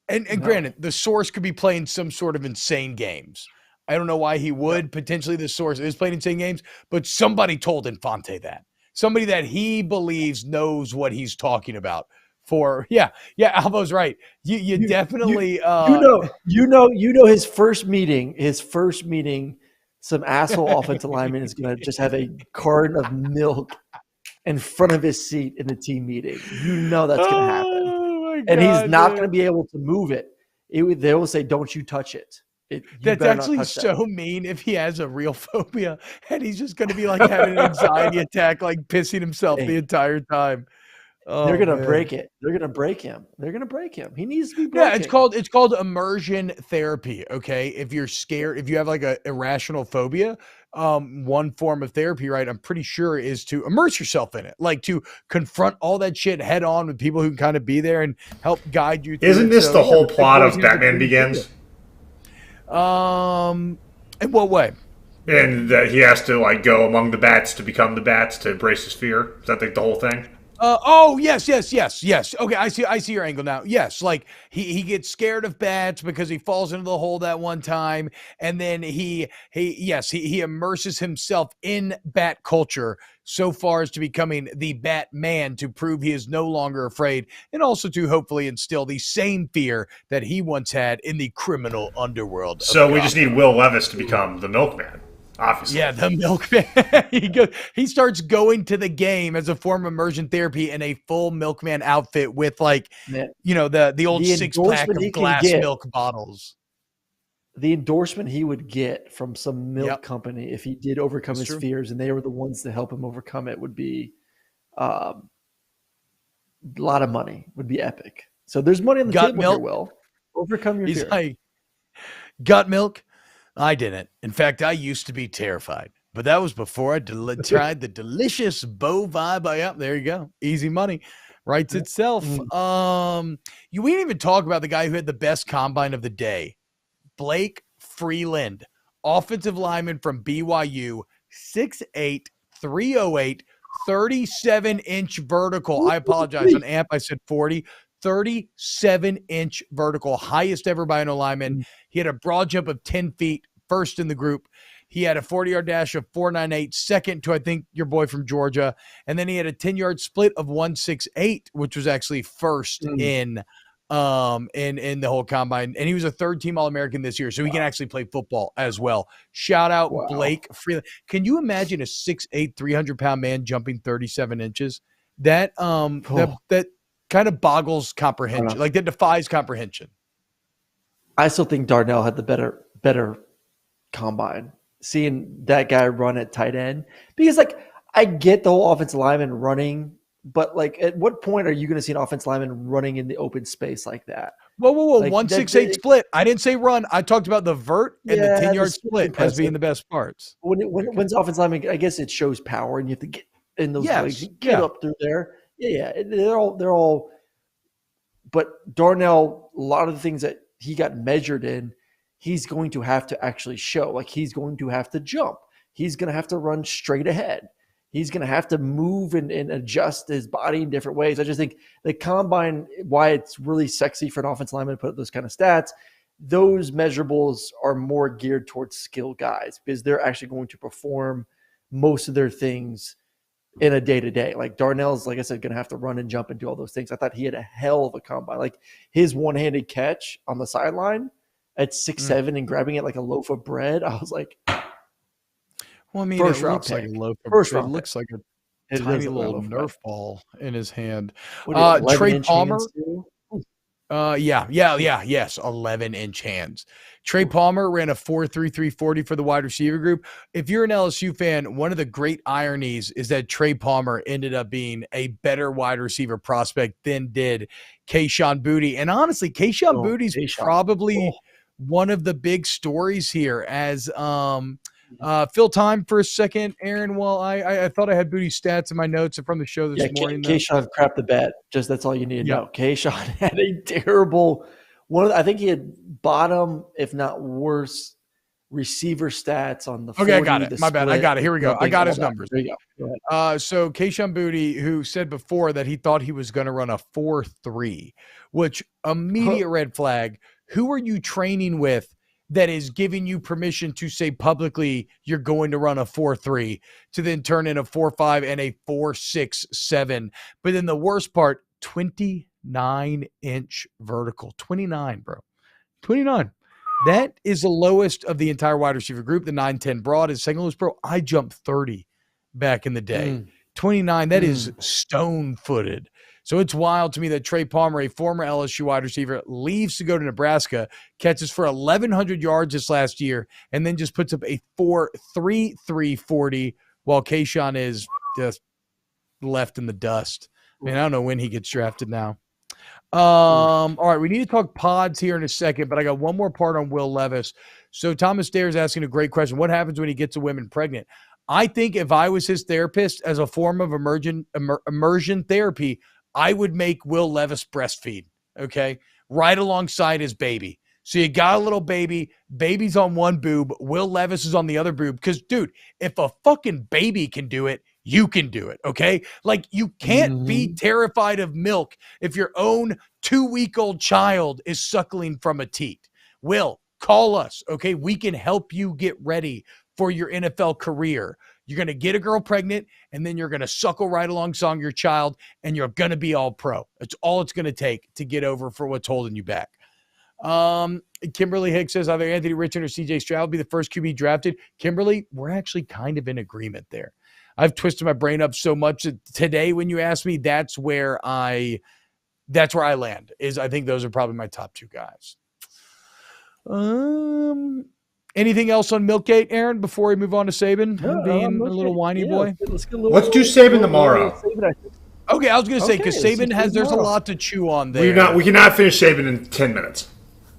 and granted, the source could be playing some sort of insane games. I don't know why he would. Yeah. Potentially the source is playing insane games, but somebody told Infante that. Somebody that he believes knows what he's talking about. Alvo's right. You definitely you know his first meeting, some asshole offensive lineman is gonna just have a carton of milk in front of his seat in the team meeting. You know that's going to happen. And he's not going to be able to move it. They will say, don't you touch it. That's actually so mean if he has a real phobia and he's just going to be like having an anxiety attack, like pissing himself the entire time. Oh, they're going to break it. They're going to break him. He needs to be broken. Yeah, it's called immersion therapy, okay? If you're scared, if you have like a irrational phobia, one form of therapy, right, I'm pretty sure is to immerse yourself in it, like to confront all that shit head on with people who can kind of be there and help guide you through. Isn't this the whole plot of Batman Begins? In what way? And that he has to like go among the bats to become the bats to embrace his fear. Is that like the whole thing? Yes. Okay, I see your angle now. Yes, like he gets scared of bats because he falls into the hole that one time, and then he immerses himself in bat culture so far as to becoming the Batman to prove he is no longer afraid, and also to hopefully instill the same fear that he once had in the criminal underworld. So we just need Will Levis to become the Milkman. Obviously. Yeah, the milkman. He starts going to the game as a form of immersion therapy in a full milkman outfit with like, the old 6-pack of glass milk bottles. The endorsement he would get from some milk company if he did overcome his fears and they were the ones to help him overcome it would be a lot of money, would be epic. So there's money on the table here, Will. Overcome your fear. He's like, got milk? I didn't. In fact, I used to be terrified, but that was before I tried the delicious bovine. There you go. Easy money. Writes itself. We didn't even talk about the guy who had the best combine of the day. Blake Freeland, offensive lineman from BYU, 6'8", 308, 37-inch vertical. I apologize. On AMP, I said 40. 37-inch vertical, highest ever by an lineman. He had a broad jump of 10 feet, first in the group. He had a 40-yard dash of 4.98, second to, I think, your boy from Georgia. And then he had a 10-yard split of 1.68, which was actually first in the whole combine. And he was a third-team All-American this year, so he can actually play football as well. Shout out Blake Freeland. Can you imagine a 6'8", 300-pound man jumping 37 inches? That kind of boggles comprehension. Like that defies comprehension. I still think Darnell had the better combine. Seeing that guy run at tight end, because like I get the whole offensive lineman running, but like at what point are you going to see an offensive lineman running in the open space like that? Whoa! Like 1.68 split. I didn't say run. I talked about the vert and the 10-yard split as being the best parts. When's offensive lineman? I guess it shows power, and you have to get in those legs, get up through there. Yeah, they're all. But Darnell, a lot of the things that he got measured in, he's going to have to actually show. Like he's going to have to jump. He's going to have to run straight ahead. He's going to have to move and adjust his body in different ways. I just think the combine, why it's really sexy for an offensive lineman to put up those kind of stats, those measurables are more geared towards skill guys because they're actually going to perform most of their things in a day-to-day. Like Darnell's, like I said, going to have to run and jump and do all those things. I thought he had a hell of a combine. Like his one-handed catch on the sideline at 6'7" and grabbing it like a loaf of bread, I was like, well, I mean, it looks like a loaf of bread. It looks like a tiny little Nerf ball in his hand. Trey Palmer. Yes, 11-inch hands. Trey Palmer ran a 4.33 40 for the wide receiver group. If you're an LSU fan, one of the great ironies is that Trey Palmer ended up being a better wide receiver prospect than did Kayshon Boutte. And honestly, Kayshon Boutte's probably one of the big stories here as fill time for a second, Aaron. Well, I thought I had Boutte's stats in my notes from the show this morning. Kayshon crapped the bed. Just that's all you need to know. Kayshon had a terrible one. I think he had bottom, if not worse, receiver stats on the 40. Okay, I got it. My bad. I got it. Here we go. I got his numbers. There you go. So Kayshon Boutte, who said before that he thought he was going to run a 4.3, which immediate red flag. Who are you training with that is giving you permission to say publicly you're going to run a 4.3 to then turn in a 4.5 and a 4.67? But then the worst part, 29-inch vertical. 29, bro. 29. That is the lowest of the entire wide receiver group. The 9'10 broad is second lowest, bro. I jumped 30 back in the day. 29, that is stone-footed. So it's wild to me that Trey Palmer, a former LSU wide receiver, leaves to go to Nebraska, catches for 1,100 yards this last year, and then just puts up a 4.33 40 while Kayshon is just left in the dust. I mean, I don't know when he gets drafted now. All right, we need to talk pods here in a second, but I got one more part on Will Levis. So Thomas Dare is asking a great question. What happens when he gets a woman pregnant? I think if I was his therapist as a form of immersion therapy, I would make Will Levis breastfeed, okay, right alongside his baby. So you got a little baby, baby's on one boob, Will Levis is on the other boob. Because, dude, if a fucking baby can do it, you can do it, okay? Like, you can't be terrified of milk if your own 2-week-old child is suckling from a teat. Will, call us, okay? We can help you get ready for your NFL career. You're going to get a girl pregnant, and then you're going to suckle right alongside your child, and you're going to be all pro. It's all it's going to take to get over for what's holding you back. Kimberly Hicks says either Anthony Richardson or CJ Stroud will be the first QB drafted. Kimberly, we're actually kind of in agreement there. I've twisted my brain up so much that today when you ask me, that's where I land. Is I think those are probably my top two guys. Anything else on Milkgate, Aaron, before we move on to Saban? Being a little whiny boy. Let's do Saban tomorrow. Okay, I was going to say, because Saban there's a lot to chew on there. We cannot finish Saban in 10 minutes.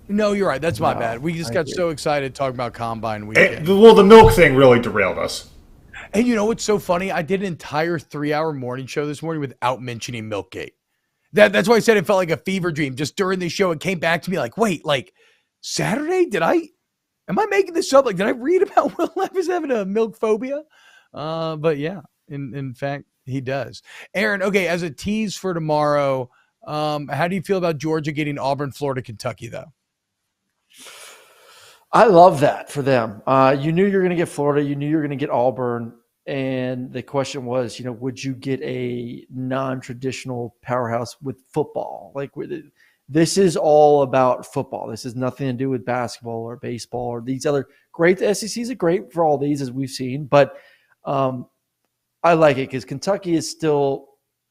No, you're right. That's my bad. We just got so excited talking about Combine weekend. The milk thing really derailed us. And you know what's so funny? I did an entire 3-hour morning show this morning without mentioning Milkgate. That's why I said it felt like a fever dream. Just during the show, it came back to me like, wait, like Saturday? Am I making this up? Like, did I read about Will Levis having a milk phobia? But yeah, in fact, he does. Aaron, okay, as a tease for tomorrow, how do you feel about Georgia getting Auburn, Florida, Kentucky, though? I love that for them. You knew you were going to get Florida. You knew you were going to get Auburn. And the question was, would you get a non-traditional powerhouse with football? Like, this is all about football. This has nothing to do with basketball or baseball or these other great. The SECs are great for all these, as we've seen. But I like it because Kentucky is still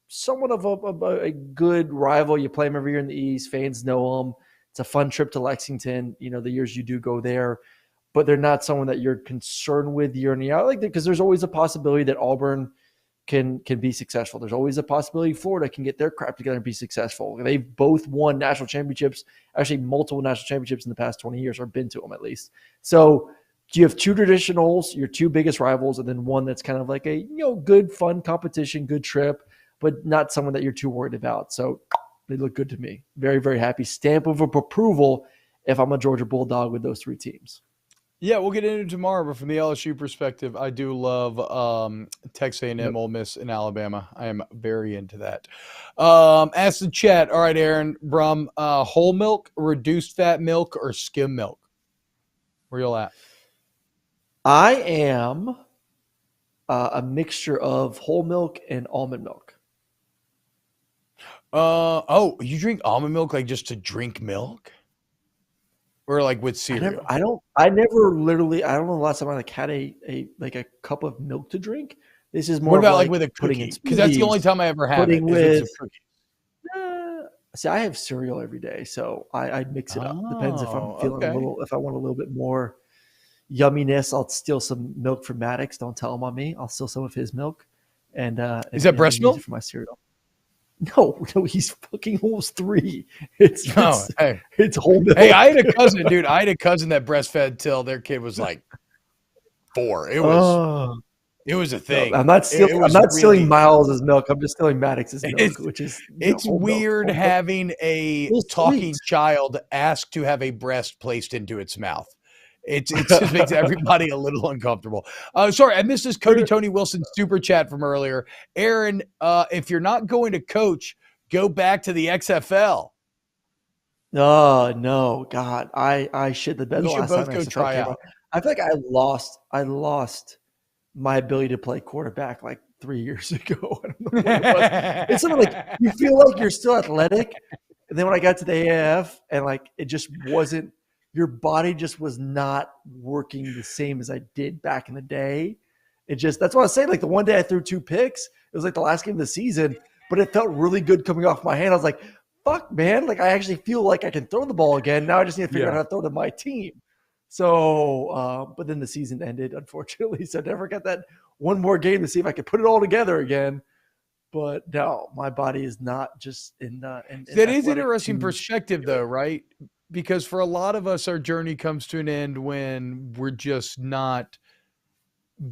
somewhat of a good rival. You play them every year in the East. Fans know them. It's a fun trip to Lexington, the years you do go there, but they're not someone that you're concerned with year in, year out like that, because there's always a possibility that Auburn can be successful. There's always a possibility Florida can get their crap together and be successful. They've both won national championships, actually multiple national championships in the past 20 years, or been to them at least. So you have two traditionals, your two biggest rivals, and then one that's kind of like a good, fun competition, good trip, but not someone that you're too worried about. So they look good to me. Very, very happy. Stamp of approval if I'm a Georgia Bulldog with those three teams. Yeah, we'll get into it tomorrow, but from the LSU perspective, I do love Texas A&M, Ole Miss, and Alabama. I am very into that. Ask the chat. All right, Aaron Brum, whole milk, reduced fat milk, or skim milk? Where you at? I am a mixture of whole milk and almond milk. You drink almond milk like just to drink milk? Or like with cereal? I never literally, I don't know the last time I like had a cup of milk to drink. This is more what about like with a putting in cookie? Because that's the only time I ever have it. With see, I have cereal every day, so I mix it up. Depends if I'm feeling a little, if I want a little bit more yumminess, I'll steal some milk from Maddox. Don't tell him on me. I'll steal some of his milk. And is that breast milk for my cereal? No, he's fucking almost 3. It's whole milk. Hey, I had a cousin, dude. I had a cousin that breastfed till their kid was like 4. It was a thing. No, I'm not stealing Miles's milk. I'm just stealing Maddox's milk, which is it's weird having a talking child ask to have a breast placed into its mouth. It just makes everybody a little uncomfortable. Sorry, I missed this Cody Tony Wilson super chat from earlier. Aaron, if you're not going to coach, go back to the XFL. No, God, I shit the bed. We should both go try out. I feel like I lost my ability to play quarterback like 3 years ago. I don't know what it was. It's something like you feel like you're still athletic, and then when I got to the AAF, and like it just wasn't. Your body just was not working the same as I did back in the day. That's why I was saying, like the one day I threw 2 picks, it was like the last game of the season, but it felt really good coming off my hand. I was like, fuck, man. Like I actually feel like I can throw the ball again. Now I just need to figure out how to throw to my team. So, but then the season ended, unfortunately. So I never got that one more game to see if I could put it all together again. But no, my body is not just in that is interesting perspective though, right? Because for a lot of us, our journey comes to an end when we're just not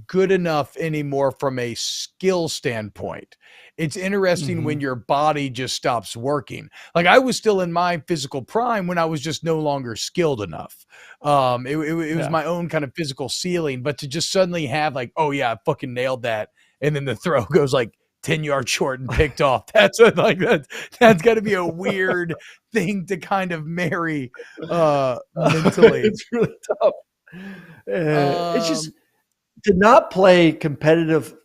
good enough anymore from a skill standpoint. It's interesting when your body just stops working. Like I was still in my physical prime when I was just no longer skilled enough. It was my own kind of physical ceiling, but to just suddenly have like, oh yeah, I fucking nailed that. And then the throw goes like 10 yards short and picked off. That's got to be a weird thing to kind of marry mentally. It's really tough. It's just to not play competitive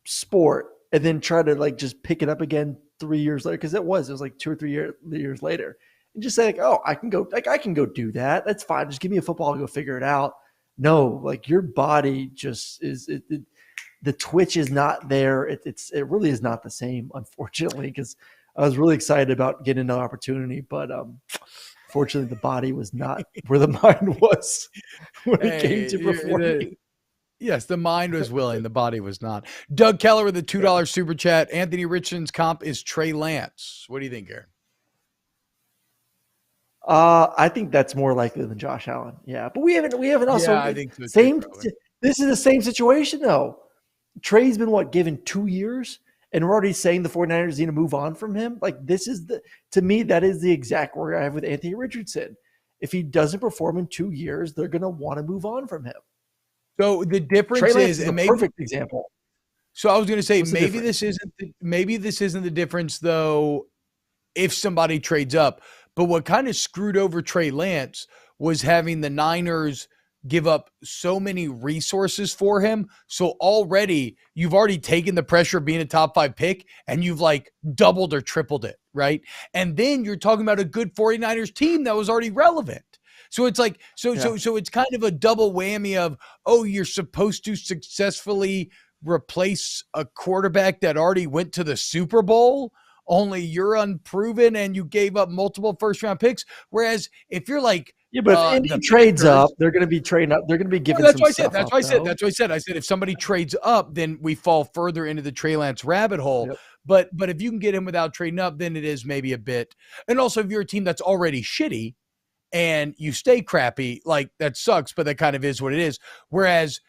sport and then try to like just pick it up again 3 years later, because it was like 2 or 3 years later, and just say like, oh, I can go do that. That's fine. Just give me a football and go figure it out. No, like your body just is the twitch is not there. It really is not the same, unfortunately, because I was really excited about getting an opportunity, but fortunately the body was not where the mind was when it came to performing. Yes, the mind was willing, the body was not. Doug Keller with a $2 super chat. Anthony Richardson's comp is Trey Lance. What do you think, Aaron? I think that's more likely than Josh Allen. Yeah, but we haven't also. Yeah, I think so too, this is the same situation though. Trey's been given 2 years, and we're already saying the 49ers need to move on from him. Like to me, that is the exact word I have with Anthony Richardson. If he doesn't perform in 2 years, they're going to want to move on from him. So the difference is a perfect example. So I was going to say, maybe this isn't the difference though, if somebody trades up, but what kind of screwed over Trey Lance was having the Niners give up so many resources for him. So you've already taken the pressure of being a top 5 pick and you've like doubled or tripled it. Right. And then you're talking about a good 49ers team that was already relevant. So it's like, so it's kind of a double whammy of, oh, you're supposed to successfully replace a quarterback that already went to the Super Bowl, only you're unproven and you gave up multiple first-round picks. Whereas if you're like, yeah, but if Indy trades up, they're going to be trading up. They're going to be giving some stuff up. That's what I said. I said if somebody trades up, then we fall further into the Trey Lance rabbit hole. Yep. But if you can get him without trading up, then it is maybe a bit. And also, if you're a team that's already shitty and you stay crappy, like that sucks, but that kind of is what it is. Whereas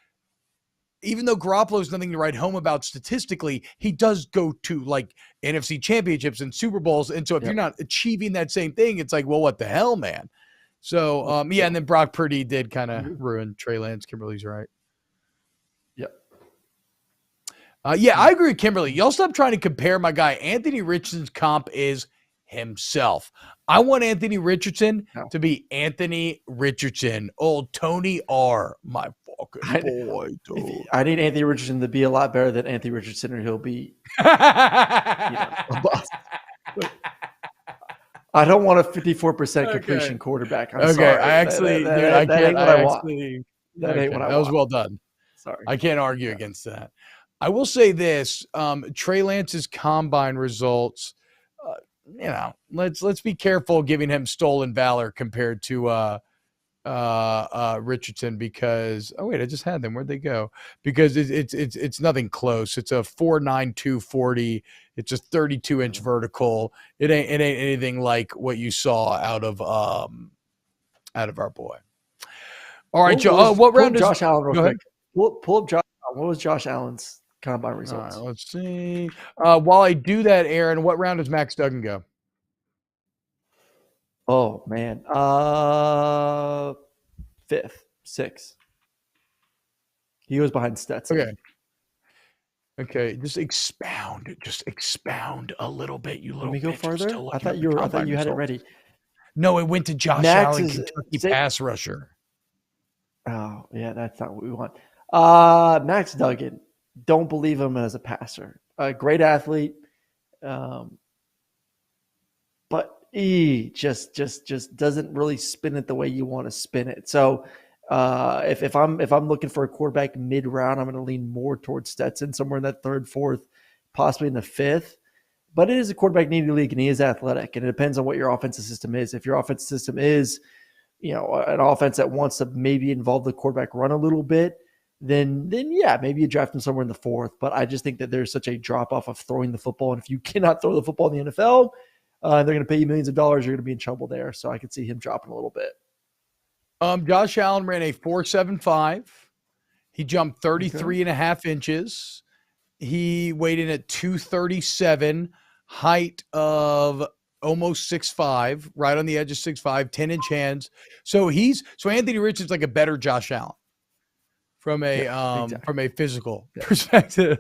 even though Garoppolo's nothing to write home about statistically, he does go to like NFC championships and Super Bowls. And so if you're not achieving that same thing, it's like, well, what the hell, man? So, and then Brock Purdy did kind of ruin Trey Lance. Kimberly's right. Yep. I agree with Kimberly. Y'all stop trying to compare my guy. Anthony Richardson's comp is himself. I want Anthony Richardson to be Anthony Richardson. Old Tony R. My fucking boy, dude. I need Anthony Richardson to be a lot better than Anthony Richardson, or he'll be a bust. I don't want a 54% completion quarterback. I'm sorry. I can't. That was well done. Sorry. I can't argue against that. I will say this: Trey Lance's combine results. Let's be careful giving him stolen valor compared to Richardson, because I just had them. Where'd they go? Because it's nothing close. It's a 4.9 240. It's a 32-inch vertical. It ain't anything like what you saw out of our boy. All right, Joe. What round is Josh Allen? Real quick. Pull up Josh. What was Josh Allen's combine results? All right, let's see. While I do that, Aaron, what round does Max Duggan go? Oh man, 5th, 6th. He was behind Stetson. Okay. Just expound a little bit. Let me go further. I thought you had it ready. No, it went to Josh Allen, Kentucky pass rusher. Oh yeah, that's not what we want. Max Duggan. Don't believe him as a passer. A great athlete, but he just doesn't really spin it the way you want to spin it. So if I'm looking for a quarterback mid round, I'm going to lean more towards Stetson, somewhere in that 3rd, 4th, possibly in the 5th. But it is a quarterback needy league, and he is athletic, and it depends on what your offensive system is. If your offensive system is, an offense that wants to maybe involve the quarterback run a little bit, then yeah, maybe you draft him somewhere in the 4th. But I just think that there's such a drop off of throwing the football, and if you cannot throw the football in the NFL, they're going to pay you millions of dollars. You're going to be in trouble there. So I could see him dropping a little bit. Josh Allen ran a 4.75. He jumped 33.5 inches. He weighed in at 237, height of almost 6'5", right on the edge of 6'5", 10-inch hands. So Anthony Richardson's like a better Josh Allen from a physical perspective.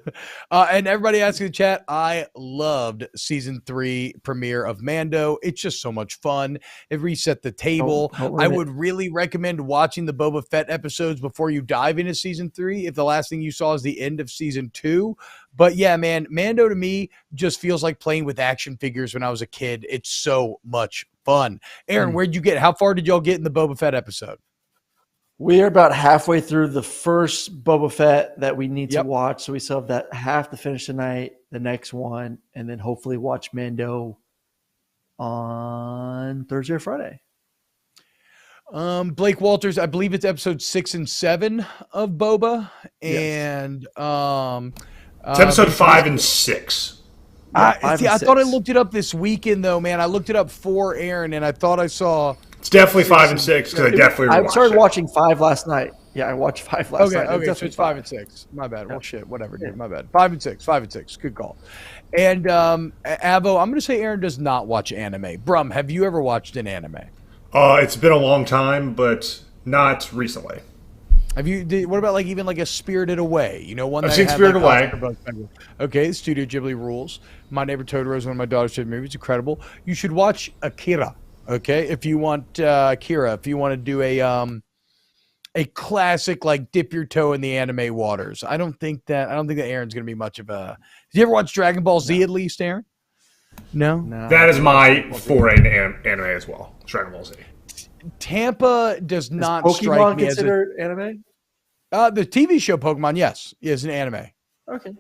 And everybody asking in the chat, I loved season 3 premiere of Mando. It's just so much fun. It reset the table. I would really recommend watching the Boba Fett episodes before you dive into season 3 if the last thing you saw is the end of season 2. But yeah, man, Mando to me just feels like playing with action figures when I was a kid. It's so much fun. Aaron, how far did y'all get in the Boba Fett episode? We are about halfway through the first Boba Fett that we need to watch. So we still have that half to finish tonight, the next one, and then hopefully watch Mando on Thursday or Friday. Blake Walters, I believe it's episode 6 and 7 of Boba. And it's episode 5 and 6. I thought I looked it up this weekend, though, man. I looked it up for Aaron, and I thought I saw... It's definitely 5 and 6 because I started watching 5 last night. Yeah, I watched 5 last night. Okay, so it's 5 and 6. My bad. Well, shit, whatever, dude. My bad. 5 and 6. 5 and 6. Good call. And Avo, I'm going to say Aaron does not watch anime. Brum, have you ever watched an anime? It's been a long time, but not recently. Have you? What about even a Spirited Away? One I've seen Spirited Away. Okay, Studio Ghibli rules. My Neighbor Totoro is one of my daughter's favorite movies. Incredible. You should watch Akira. Okay, if you want Akira, if you want to do a classic dip your toe in the anime waters. I don't think that Aaron's going to be much of a. Did you ever watch Dragon Ball Z at least, Aaron? No. That is my foray into anime as well. Dragon Ball Z. Tampa does not Pokemon strike me considered anime. The TV show Pokemon, yes, is an anime. Okay.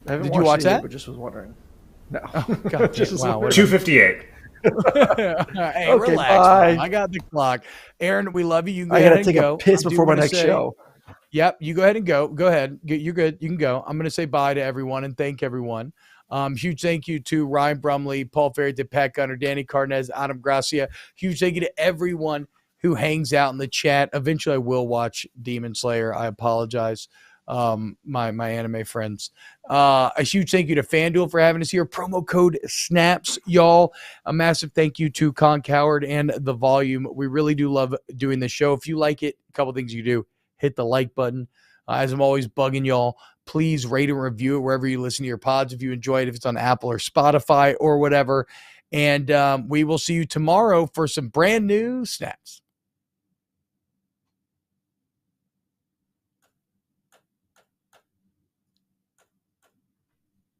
Did you watch that? But just was wondering. No. Oh, God, wow. 258. Hey, okay, relax. bye. I got the clock. Aaron, we love you. You can I gotta take a piss before my next show. Yep, you go ahead and go. Go ahead. You're good. You can go. I'm going to say bye to everyone and thank everyone. Huge thank you to Ryan Brumley, Paul Farrington, Pat Gunner, Danny Carnez, Adam Gracia. Huge thank you to everyone who hangs out in the chat. Eventually, I will watch Demon Slayer. I apologize. my anime friends. A huge thank you to FanDuel for having us here. Promo code SNAPS, y'all. A massive thank you to Con Coward and The Volume. We really do love doing this show. If you like it, a couple things you do. Hit the like button. As I'm always bugging y'all, please rate and review it wherever you listen to your pods if you enjoy it, if it's on Apple or Spotify or whatever. And we will see you tomorrow for some brand new Snaps.